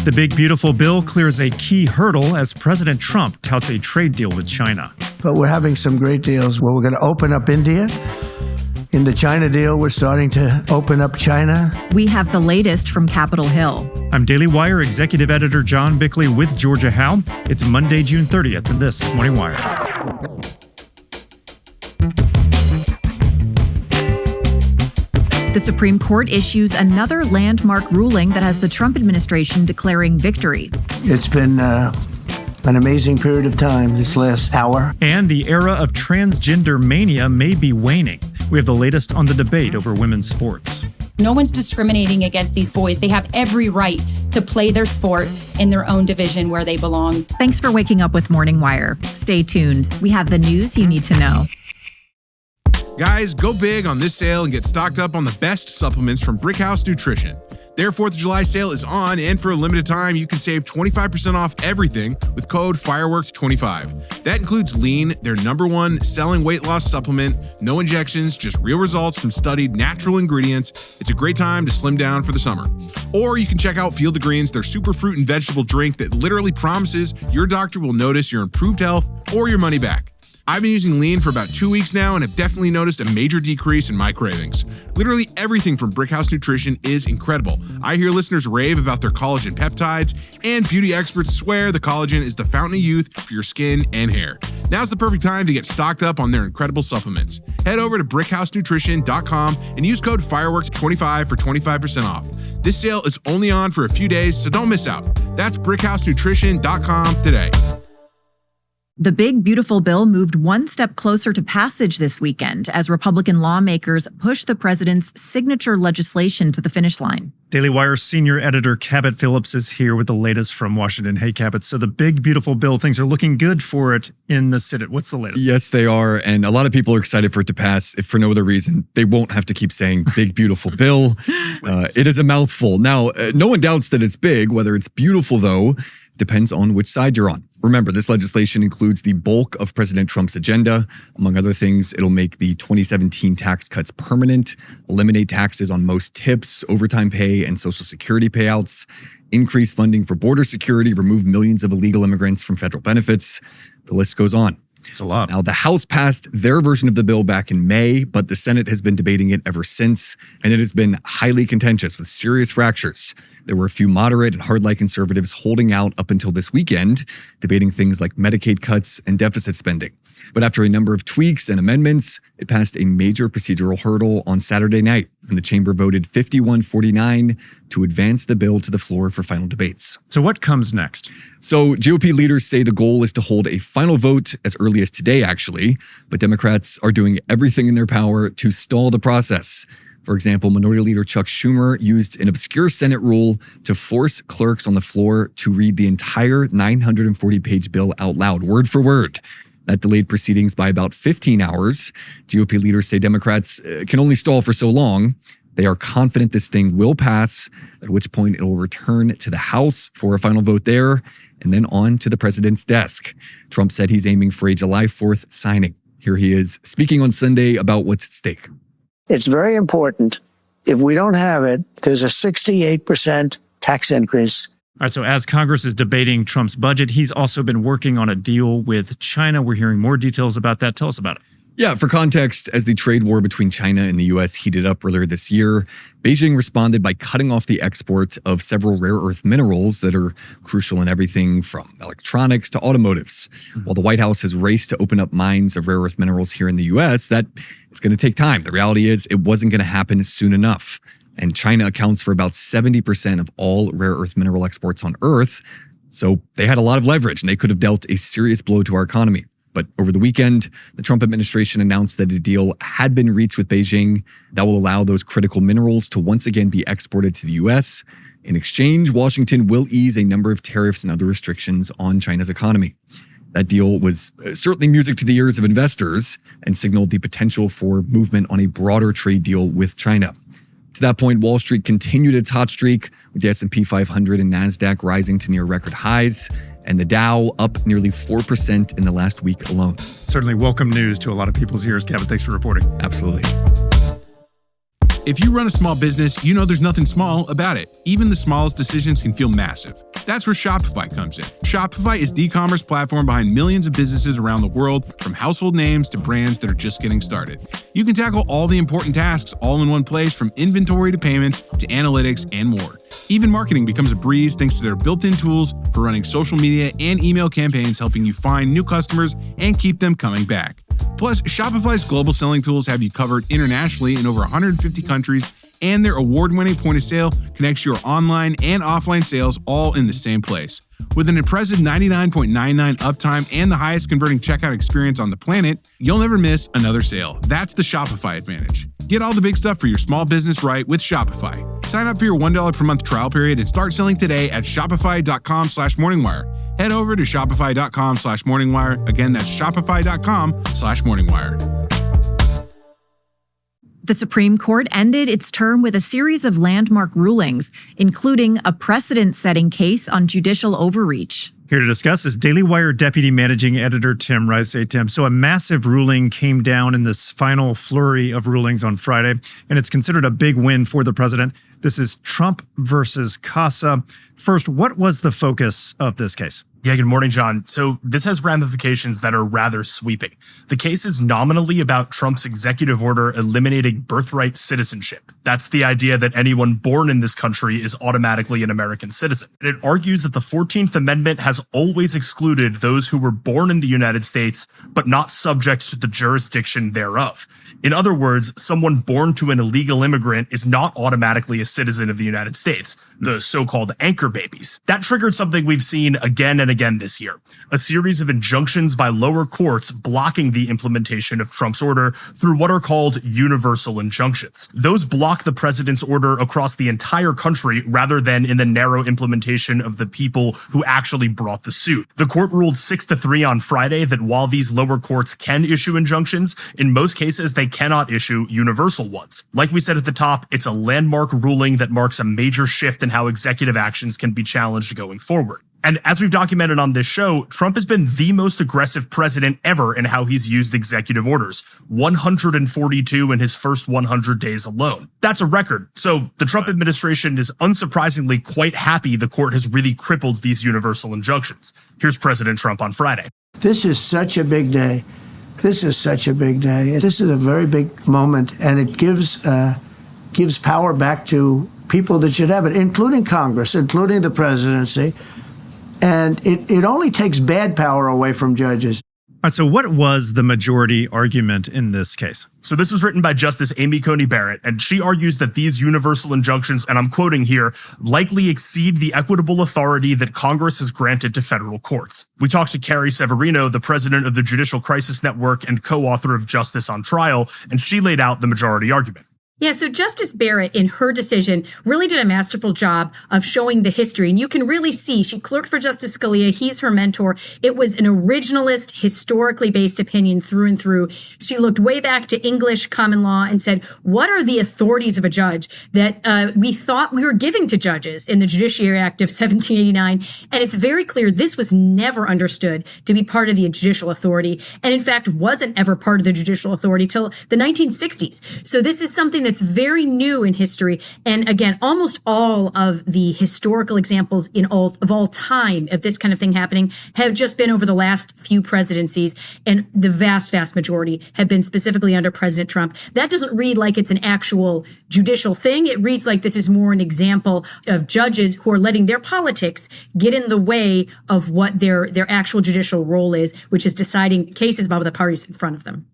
The big, beautiful bill clears a key hurdle as President Trump touts a trade deal with China. But we're having some great deals where we're going to open up India. In the China deal, we're starting to open up China. We have the latest from Capitol Hill. I'm Daily Wire Executive Editor John Bickley with Georgia Howe. It's Monday, June 30th, and this is Morning Wire. The Supreme Court issues another landmark ruling that has the Trump administration declaring victory. It's been an amazing period of time this last hour. And the era of transgender-mania may be waning. We have the latest on the debate over women's sports. No one's discriminating against these boys. They have every right to play their sport in their own division where they belong. Thanks for waking up with Morning Wire. Stay tuned. We have the news you need to know. Guys, go big on this sale and get stocked up on the best supplements from Brickhouse Nutrition. Their 4th of July sale is on, and for a limited time, you can save 25% off everything with code FIREWORKS25. That includes Lean, their #1 selling weight loss supplement, no injections, just real results from studied natural ingredients. It's a great time to slim down for the summer. Or you can check out Field of Greens, their super fruit and vegetable drink that literally promises your doctor will notice your improved health or your money back. I've been using Lean for about 2 weeks now and have definitely noticed a major decrease in my cravings. Literally everything from Brickhouse Nutrition is incredible. I hear listeners rave about their collagen peptides, and beauty experts swear the collagen is the fountain of youth for your skin and hair. Now's the perfect time to get stocked up on their incredible supplements. Head over to brickhousenutrition.com and use code FIREWORKS25 for 25% off. This sale is only on for a few days, so don't miss out. That's brickhousenutrition.com today. The big, beautiful bill moved one step closer to passage this weekend as Republican lawmakers pushed the president's signature legislation to the finish line. Daily Wire senior editor Cabot Phillips is here with the latest from Washington. Hey, Cabot. So the big, beautiful bill, things are looking good for it in the Senate. What's the latest? Yes, they are. And a lot of people are excited for it to pass. If for no other reason, they won't have to keep saying big, beautiful bill. It is a mouthful. Now, no one doubts that it's big. Whether it's beautiful, though, depends on which side you're on. Remember, this legislation includes the bulk of President Trump's agenda. Among other things, it'll make the 2017 tax cuts permanent, eliminate taxes on most tips, overtime pay, and Social Security payouts, increase funding for border security, remove millions of illegal immigrants from federal benefits. The list goes on. It's a lot. Now, the House passed their version of the bill back in May, but the Senate has been debating it ever since, and it has been highly contentious with serious fractures. There were a few moderate and hard-line conservatives holding out up until this weekend, debating things like Medicaid cuts and deficit spending. But after a number of tweaks and amendments, it passed a major procedural hurdle on Saturday night, and the chamber voted 51-49 to advance the bill to the floor for final debates. So what comes next? So GOP leaders say the goal is to hold a final vote as early as today, actually, but Democrats are doing everything in their power to stall the process. For example, Minority Leader Chuck Schumer used an obscure Senate rule to force clerks on the floor to read the entire 940-page bill out loud, word for word. That delayed proceedings by about 15 hours. GOP leaders say Democrats can only stall for so long. They are confident this thing will pass, at which point it will return to the House for a final vote there, and then on to the president's desk. Trump said he's aiming for a July 4th signing. Here he is speaking on Sunday about what's at stake. It's very important. If we don't have it, there's a 68% tax increase. All right, so as Congress is debating Trump's budget, he's also been working on a deal with China. We're hearing more details about that. Tell us about it. Yeah, for context, as the trade war between China and the U.S. heated up earlier this year, Beijing responded by cutting off the export of several rare earth minerals that are crucial in everything from electronics to automotives. While the White House has raced to open up mines of rare earth minerals here in the U.S., that it's going to take time. The reality is it wasn't going to happen soon enough. And China accounts for about 70% of all rare earth mineral exports on Earth. So they had a lot of leverage and they could have dealt a serious blow to our economy. But over the weekend, the Trump administration announced that a deal had been reached with Beijing that will allow those critical minerals to once again be exported to the U.S. In exchange, Washington will ease a number of tariffs and other restrictions on China's economy. That deal was certainly music to the ears of investors and signaled the potential for movement on a broader trade deal with China. To that point, Wall Street continued its hot streak, with the S&P 500 and NASDAQ rising to near record highs, and the Dow up nearly 4% in the last week alone. Certainly welcome news to a lot of people's ears. Kevin, thanks for reporting. Absolutely. If you run a small business, you know there's nothing small about it. Even the smallest decisions can feel massive. That's where Shopify comes in. Shopify is the e-commerce platform behind millions of businesses around the world, from household names to brands that are just getting started. You can tackle all the important tasks all in one place, from inventory to payments to analytics and more. Even marketing becomes a breeze thanks to their built-in tools for running social media and email campaigns, helping you find new customers and keep them coming back. Plus, Shopify's global selling tools have you covered internationally in over 150 countries, and their award-winning point of sale connects your online and offline sales all in the same place. With an impressive 99.99 uptime and the highest converting checkout experience on the planet, you'll never miss another sale. That's the Shopify advantage. Get all the big stuff for your small business right with Shopify. Sign up for your $1 per month trial period and start selling today at shopify.com/morningwire. Head over to shopify.com/morningwire. Again, that's shopify.com/morningwire. The Supreme Court ended its term with a series of landmark rulings, including a precedent-setting case on judicial overreach. Here to discuss is Daily Wire Deputy Managing Editor Tim Rice. Hey, Tim. So a massive ruling came down in this final flurry of rulings on Friday, and it's considered a big win for the president. This is Trump versus CASA. First, what was the focus of this case? Yeah, good morning, John. So this has ramifications that are rather sweeping. The case is nominally about Trump's executive order eliminating birthright citizenship. That's the idea that anyone born in this country is automatically an American citizen. It argues that the 14th Amendment has always excluded those who were born in the United States, but not subject to the jurisdiction thereof. In other words, someone born to an illegal immigrant is not automatically a citizen of the United States, the so-called anchor babies. That triggered something we've seen again and again this year, a series of injunctions by lower courts blocking the implementation of Trump's order through what are called universal injunctions. Those block the president's order across the entire country rather than in the narrow implementation of the people who actually brought the suit. The court ruled 6-3 on Friday that while these lower courts can issue injunctions, in most cases they cannot issue universal ones. Like we said at the top, it's a landmark ruling that marks a major shift in how executive actions can be challenged going forward. And as we've documented on this show, Trump has been the most aggressive president ever in how he's used executive orders, 142 in his first 100 days alone. That's a record. So the Trump administration is unsurprisingly quite happy the court has really crippled these universal injunctions. Here's President Trump on Friday. This is such a big day. This is such a big day. This is a very big moment, and it gives power back to people that should have it, including Congress, including the presidency. And it only takes bad power away from judges. All right, so what was the majority argument in this case? So this was written by Justice Amy Coney Barrett, and she argues that these universal injunctions, and I'm quoting here, likely exceed the equitable authority that Congress has granted to federal courts. We talked to Carrie Severino, the president of the Judicial Crisis Network and co-author of Justice on Trial, and she laid out the majority argument. Yeah, so Justice Barrett, in her decision, really did a masterful job of showing the history. And you can really see, she clerked for Justice Scalia. He's her mentor. It was an originalist, historically based opinion through and through. She looked way back to English common law and said, what are the authorities of a judge that we thought we were giving to judges in the Judiciary Act of 1789? And it's very clear this was never understood to be part of the judicial authority. And in fact, wasn't ever part of the judicial authority till the 1960s. So this is something that's very new in history. And again, almost all of the historical examples of all time of this kind of thing happening have just been over the last few presidencies. And the vast, vast majority have been specifically under President Trump. That doesn't read like it's an actual judicial thing. It reads like this is more an example of judges who are letting their politics get in the way of what their actual judicial role is, which is deciding cases by the parties in front of them.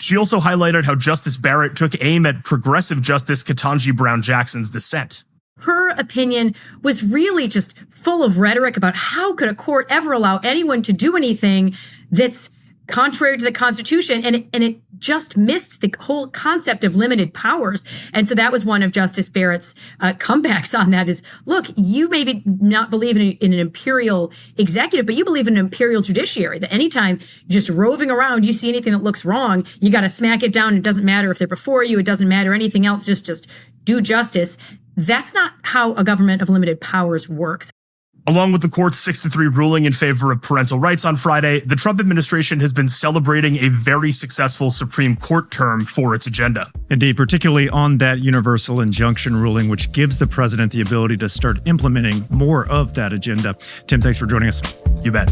She also highlighted how Justice Barrett took aim at progressive Justice Ketanji Brown Jackson's dissent. Her opinion was really just full of rhetoric about how could a court ever allow anyone to do anything that's contrary to the Constitution, and it just missed the whole concept of limited powers. And so that was one of Justice Barrett's comebacks on that is, look, you maybe not believe in an imperial executive, but you believe in an imperial judiciary, that anytime you're just roving around, you see anything that looks wrong, you got to smack it down. It doesn't matter if they're before you. It doesn't matter anything else. Just do justice. That's not how a government of limited powers works. Along with the court's 6-3 ruling in favor of parental rights on Friday, the Trump administration has been celebrating a very successful Supreme Court term for its agenda. Indeed, particularly on that universal injunction ruling, which gives the president the ability to start implementing more of that agenda. Tim, thanks for joining us. You bet.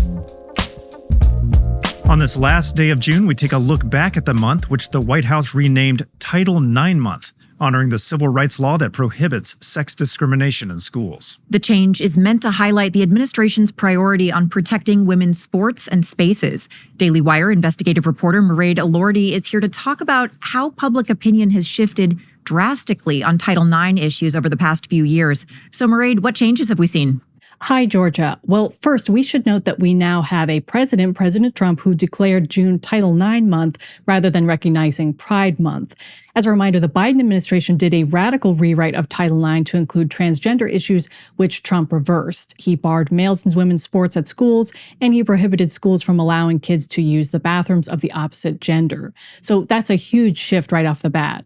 On this last day of June, we take a look back at the month, which the White House renamed Title IX Month, honoring the civil rights law that prohibits sex discrimination in schools. The change is meant to highlight the administration's priority on protecting women's sports and spaces. Daily Wire investigative reporter Mairead Elordi is here to talk about how public opinion has shifted drastically on Title IX issues over the past few years. So, Mairead, what changes have we seen? Hi, Georgia. Well, first, we should note that we now have a president, President Trump, who declared June Title IX month rather than recognizing Pride Month. As a reminder, the Biden administration did a radical rewrite of Title IX to include transgender issues, which Trump reversed. He barred males and women's sports at schools, and he prohibited schools from allowing kids to use the bathrooms of the opposite gender. So that's a huge shift right off the bat.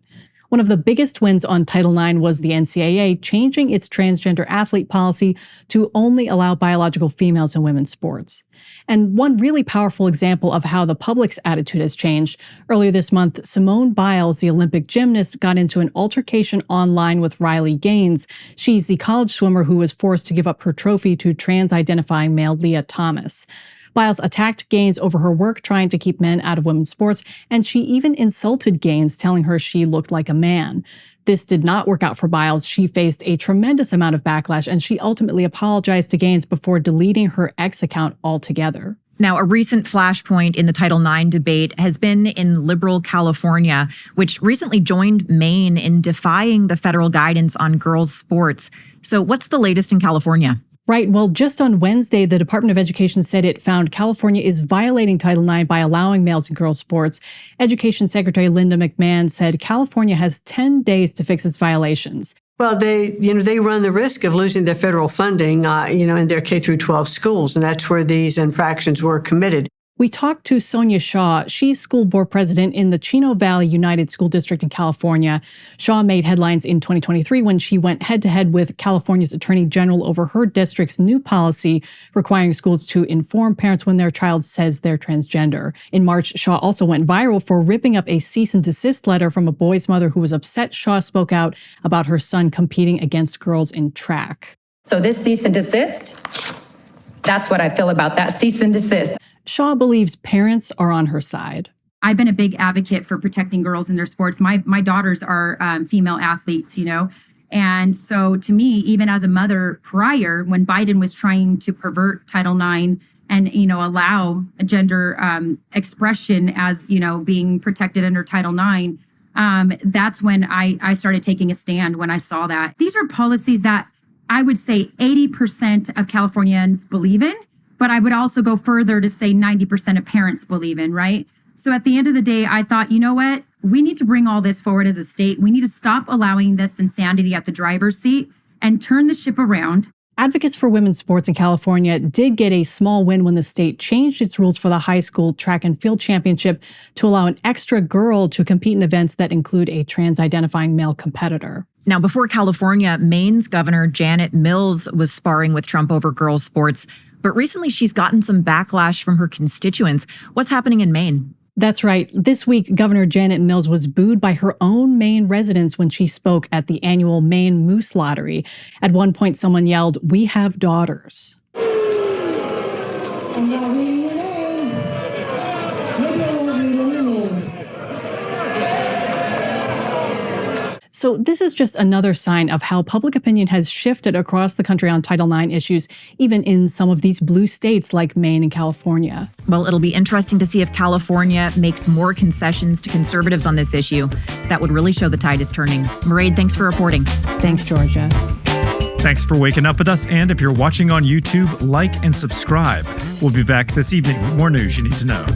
One of the biggest wins on Title IX was the NCAA changing its transgender athlete policy to only allow biological females in women's sports. And one really powerful example of how the public's attitude has changed, earlier this month, Simone Biles, the Olympic gymnast, got into an altercation online with Riley Gaines. She's the college swimmer who was forced to give up her trophy to trans-identifying male Leah Thomas. Biles attacked Gaines over her work trying to keep men out of women's sports, and she even insulted Gaines, telling her she looked like a man. This did not work out for Biles. She faced a tremendous amount of backlash, and she ultimately apologized to Gaines before deleting her X account altogether. Now, a recent flashpoint in the Title IX debate has been in liberal California, which recently joined Maine in defying the federal guidance on girls' sports. So what's the latest in California? Right. Well, just on Wednesday, the Department of Education said it found California is violating Title IX by allowing males and girls sports. Education Secretary Linda McMahon said California has 10 days to fix its violations. Well, they run the risk of losing their federal funding, in their K through 12 schools, and that's where these infractions were committed. We talked to Sonia Shaw. She's school board president in the Chino Valley United School District in California. Shaw made headlines in 2023 when she went head-to-head with California's Attorney General over her district's new policy requiring schools to inform parents when their child says they're transgender. In March, Shaw also went viral for ripping up a cease and desist letter from a boy's mother who was upset Shaw spoke out about her son competing against girls in track. So this cease and desist, that's what I feel about that cease and desist. Shaw believes parents are on her side. I've been a big advocate for protecting girls in their sports. My daughters are female athletes, And so to me, even as a mother prior, when Biden was trying to pervert Title IX and, allow gender expression as, being protected under Title IX, that's when I started taking a stand when I saw that. These are policies that I would say 80% of Californians believe in. But I would also go further to say 90% of parents believe in, right? So at the end of the day, I thought, you know what? We need to bring all this forward as a state. We need to stop allowing this insanity at the driver's seat and turn the ship around. Advocates for women's sports in California did get a small win when the state changed its rules for the high school track and field championship to allow an extra girl to compete in events that include a trans-identifying male competitor. Now, before California, Maine's Governor Janet Mills was sparring with Trump over girls' sports. But recently, she's gotten some backlash from her constituents. What's happening in Maine? That's right. This week, Governor Janet Mills was booed by her own Maine residents when she spoke at the annual Maine Moose Lottery. At one point, someone yelled, "We have daughters." So this is just another sign of how public opinion has shifted across the country on Title IX issues, even in some of these blue states like Maine and California. Well, it'll be interesting to see if California makes more concessions to conservatives on this issue. That would really show the tide is turning. Mairead, thanks for reporting. Thanks, Georgia. Thanks for waking up with us. And if you're watching on YouTube, like and subscribe. We'll be back this evening with more news you need to know.